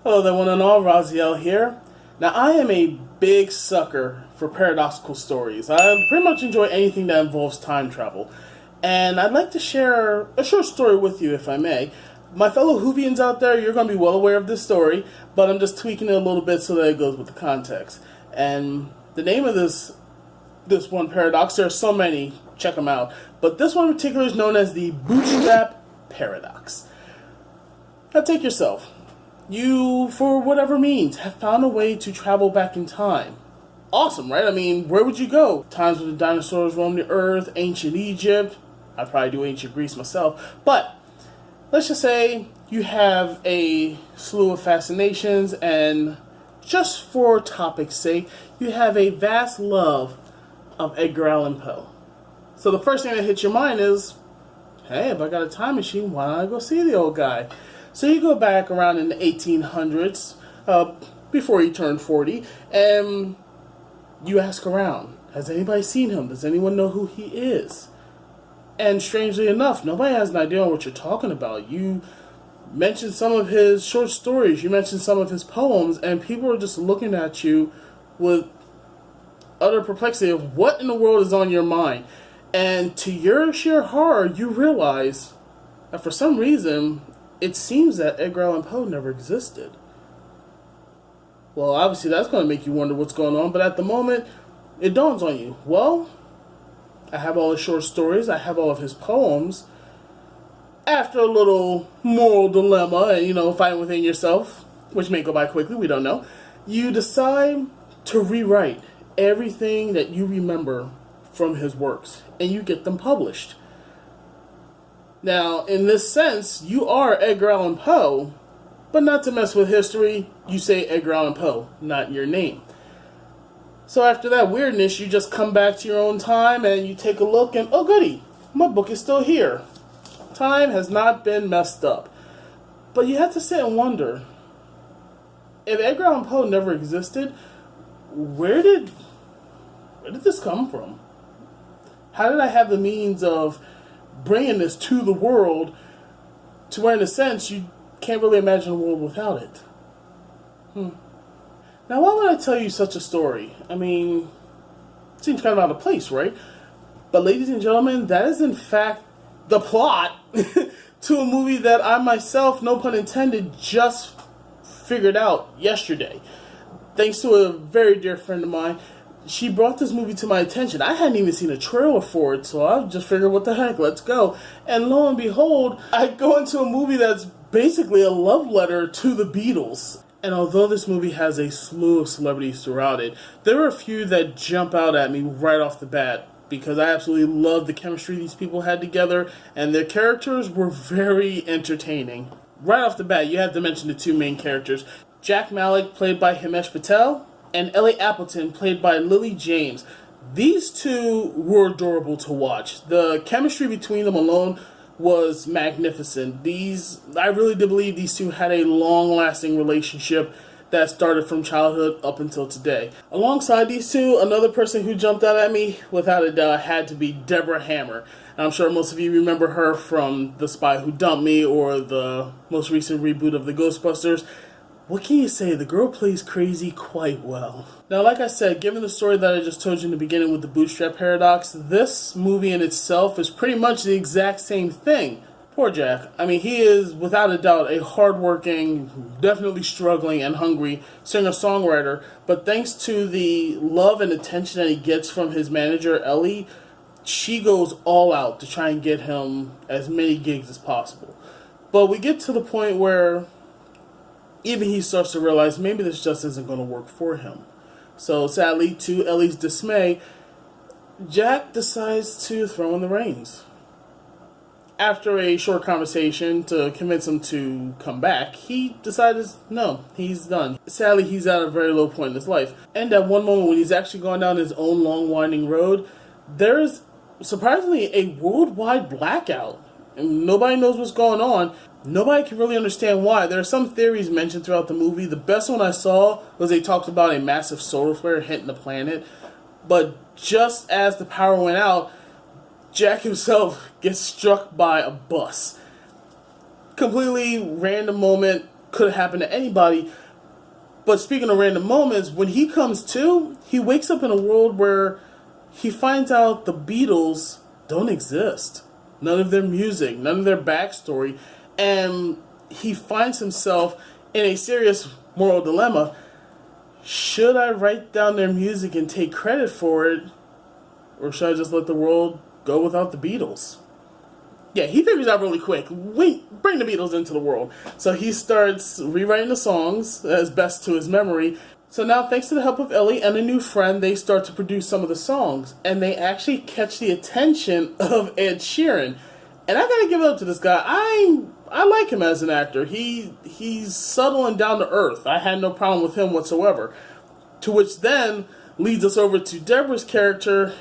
Hello there, one and all. Raziel here. Now, I am a big sucker for paradoxical stories. I pretty much enjoy anything that involves time travel. And I'd like to share a short story with you, if I may. My fellow Whovians out there, you're going to be well aware of this story, but I'm just tweaking it a little bit so that it goes with the context. And the name of this one paradox, there are so many, check them out. But this one in particular is known as the bootstrap paradox. Now, take yourself. You, for whatever means, have found a way to travel back in time. Awesome, right? I mean, where would you go? Times when the dinosaurs roamed the earth, ancient Egypt. I'd probably do ancient Greece myself. But let's just say you have a slew of fascinations, and just for topic's sake, you have a vast love of Edgar Allan Poe. So the first thing that hits your mind is, hey, if I got a time machine, why don't I go see the old guy? So you go back around in the 1800s, before he turned 40, and you ask around, has anybody seen him? Does anyone know who he is? And strangely enough, nobody has an idea on what you're talking about. You mentioned some of his short stories, you mentioned some of his poems, and people are just looking at you with utter perplexity of what in the world is on your mind. And to your sheer horror, you realize that for some reason, it seems that Edgar Allan Poe never existed. Well, obviously that's going to make you wonder what's going on, but at the moment, it dawns on you. Well, I have all his short stories, I have all of his poems. After a little moral dilemma and, fighting within yourself, which may go by quickly, we don't know, you decide to rewrite everything that you remember from his works, and you get them published. Now, in this sense, you are Edgar Allan Poe, but not to mess with history, you say Edgar Allan Poe, not your name. So after that weirdness, you just come back to your own time and you take a look and, oh goody, my book is still here. Time has not been messed up. But you have to sit and wonder, if Edgar Allan Poe never existed, where did this come from? How did I have the means of bringing this to the world to where, in a sense, you can't really imagine a world without it? Now, why would I tell you such a story? I mean, it seems kind of out of place, right? But ladies and gentlemen, that is in fact the plot to a movie that I myself, no pun intended, just figured out yesterday. Thanks to a very dear friend of mine. She brought this movie to my attention. I hadn't even seen a trailer for it, so I just figured, what the heck, let's go. And lo and behold, I go into a movie that's basically a love letter to the Beatles. And although this movie has a slew of celebrities throughout it, there are a few that jump out at me right off the bat, because I absolutely love the chemistry these people had together, and their characters were very entertaining. Right off the bat, you have to mention the two main characters. Jack Malik, played by Himesh Patel, and Ellie Appleton, played by Lily James. These two were adorable to watch. The chemistry between them alone was magnificent. I really do believe these two had a long-lasting relationship that started from childhood up until today. Alongside these two, another person who jumped out at me, without a doubt, had to be Deborah Hammer. And I'm sure most of you remember her from The Spy Who Dumped Me or the most recent reboot of the Ghostbusters. What can you say? The girl plays crazy quite well. Now, like I said, given the story that I just told you in the beginning with the bootstrap paradox, this movie in itself is pretty much the exact same thing. Poor Jack. I mean, he is, without a doubt, a hardworking, definitely struggling and hungry singer-songwriter, but thanks to the love and attention that he gets from his manager, Ellie, she goes all out to try and get him as many gigs as possible. But we get to the point where even he starts to realize maybe this just isn't going to work for him. So sadly, to Ellie's dismay, Jack decides to throw in the reins. After a short conversation to convince him to come back, he decided no, he's done. Sadly, he's at a very low point in his life. And at one moment when he's actually going down his own long winding road, there's surprisingly a worldwide blackout. And nobody knows what's going on. Nobody can really understand why. There are some theories mentioned throughout the movie. The best one I saw was they talked about a massive solar flare hitting the planet. But just as the power went out, Jack himself gets struck by a bus. Completely random moment. could have happened to anybody. But speaking of random moments, when he comes to, he wakes up in a world where he finds out the Beatles don't exist. None of their music, none of their backstory. And he finds himself in a serious moral dilemma. Should I write down their music and take credit for it? Or should I just let the world go without the Beatles? Yeah, he figures out really quick. Bring the Beatles into the world. So he starts rewriting the songs as best to his memory. So now, thanks to the help of Ellie and a new friend, they start to produce some of the songs. And they actually catch the attention of Ed Sheeran. And I gotta give it up to this guy. I like him as an actor. He's subtle and down to earth. I had no problem with him whatsoever. To which then leads us over to Deborah's character.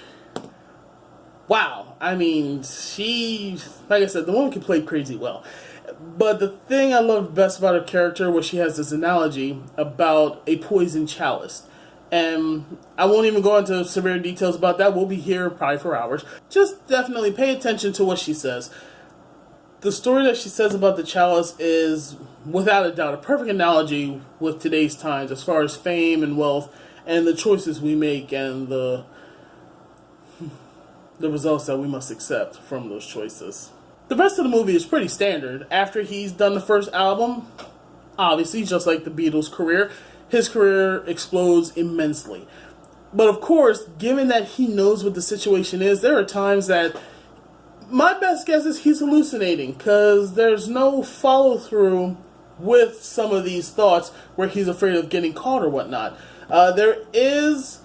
Wow. I mean, she, like I said, the woman can play crazy well. But the thing I love best about her character was she has this analogy about a poison chalice. And I won't even go into severe details about that. We'll be here probably for hours. Just definitely pay attention to what she says. The story that she says about the chalice is, without a doubt, a perfect analogy with today's times as far as fame and wealth and the choices we make and the results that we must accept from those choices. The rest of the movie is pretty standard. After he's done the first album, obviously, just like the Beatles' career, his career explodes immensely. But of course, given that he knows what the situation is, there are times that my best guess is he's hallucinating, because there's no follow-through with some of these thoughts where he's afraid of getting caught or whatnot. There is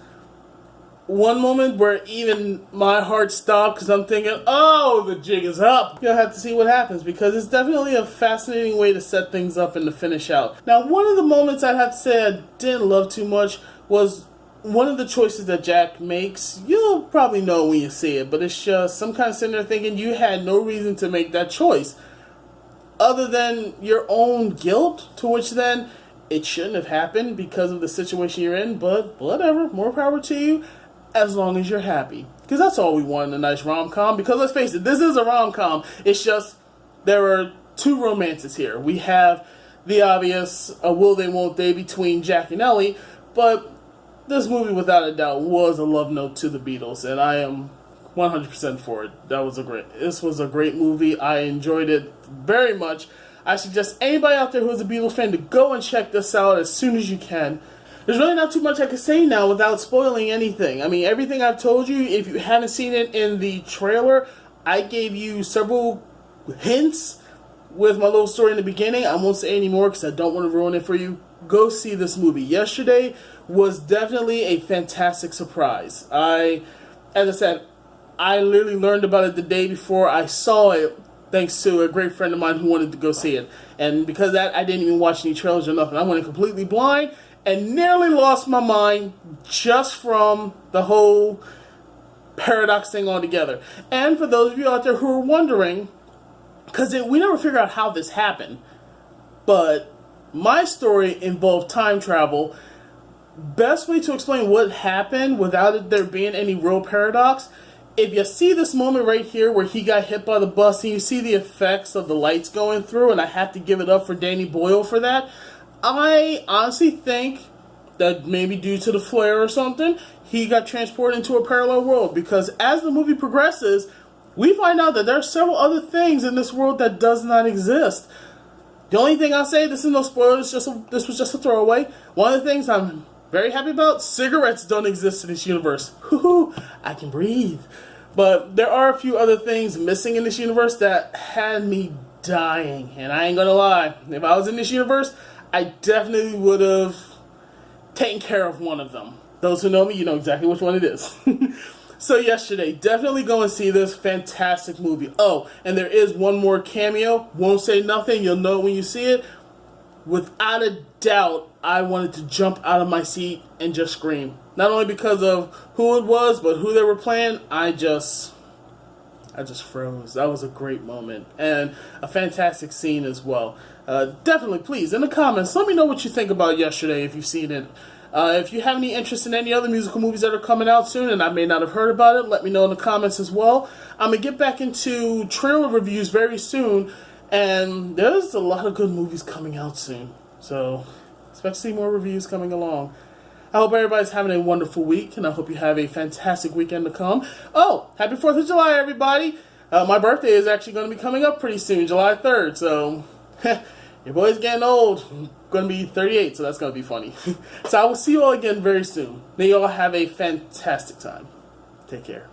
one moment where even my heart stopped because I'm thinking, oh, the jig is up. You'll have to see what happens, because it's definitely a fascinating way to set things up and to finish out. Now, one of the moments I'd have to say I didn't love too much was one of the choices that Jack makes. You'll probably know when you see it, but it's just some kind of sitting there thinking you had no reason to make that choice other than your own guilt, to which then it shouldn't have happened because of the situation you're in, but whatever, more power to you. As long as you're happy. Because that's all we want in a nice rom-com. Because let's face it, this is a rom-com. It's just, there are two romances here. We have the obvious will they, won't they between Jack and Ellie. But this movie, without a doubt, was a love note to the Beatles. And I am 100% for it. This was a great movie. I enjoyed it very much. I suggest anybody out there who's a Beatles fan to go and check this out as soon as you can. There's really not too much I can say now without spoiling anything. I mean, everything I've told you, if you haven't seen it in the trailer, I gave you several hints with my little story in the beginning. I won't say any more because I don't want to ruin it for you. Go see this movie. Yesterday was definitely a fantastic surprise. As I said, I literally learned about it the day before I saw it, thanks to a great friend of mine who wanted to go see it. And because of that, I didn't even watch any trailers or nothing. I went in completely blind and nearly lost my mind just from the whole paradox thing altogether. And for those of you out there who are wondering, because we never figured out how this happened, but my story involved time travel. Best way to explain what happened without there being any real paradox, if you see this moment right here where he got hit by the bus and you see the effects of the lights going through, and I have to give it up for Danny Boyle for that, I honestly think that maybe due to the flare or something, he got transported into a parallel world, because as the movie progresses, we find out that there are several other things in this world that does not exist. The only thing I'll say, this is no spoilers, this was just a throwaway. One of the things I'm very happy about, cigarettes don't exist in this universe. Whoo, I can breathe. But there are a few other things missing in this universe that had me dying. And I ain't gonna lie, if I was in this universe, I definitely would have taken care of one of them. Those who know me, you know exactly which one it is. So yesterday, definitely go and see this fantastic movie. Oh, and there is one more cameo. Won't say nothing. You'll know when you see it. Without a doubt, I wanted to jump out of my seat and just scream. Not only because of who it was, but who they were playing. I just froze. That was a great moment. And a fantastic scene as well. Definitely, please, in the comments, let me know what you think about yesterday if you've seen it. If you have any interest in any other musical movies that are coming out soon and I may not have heard about it, let me know in the comments as well. I'm going to get back into trailer reviews very soon. And there's a lot of good movies coming out soon. So expect to see more reviews coming along. I hope everybody's having a wonderful week, and I hope you have a fantastic weekend to come. Oh, happy 4th of July, everybody. My birthday is actually going to be coming up pretty soon, July 3rd. So your boy's getting old. I'm going to be 38, so that's going to be funny. So I will see you all again very soon. May you all have a fantastic time. Take care.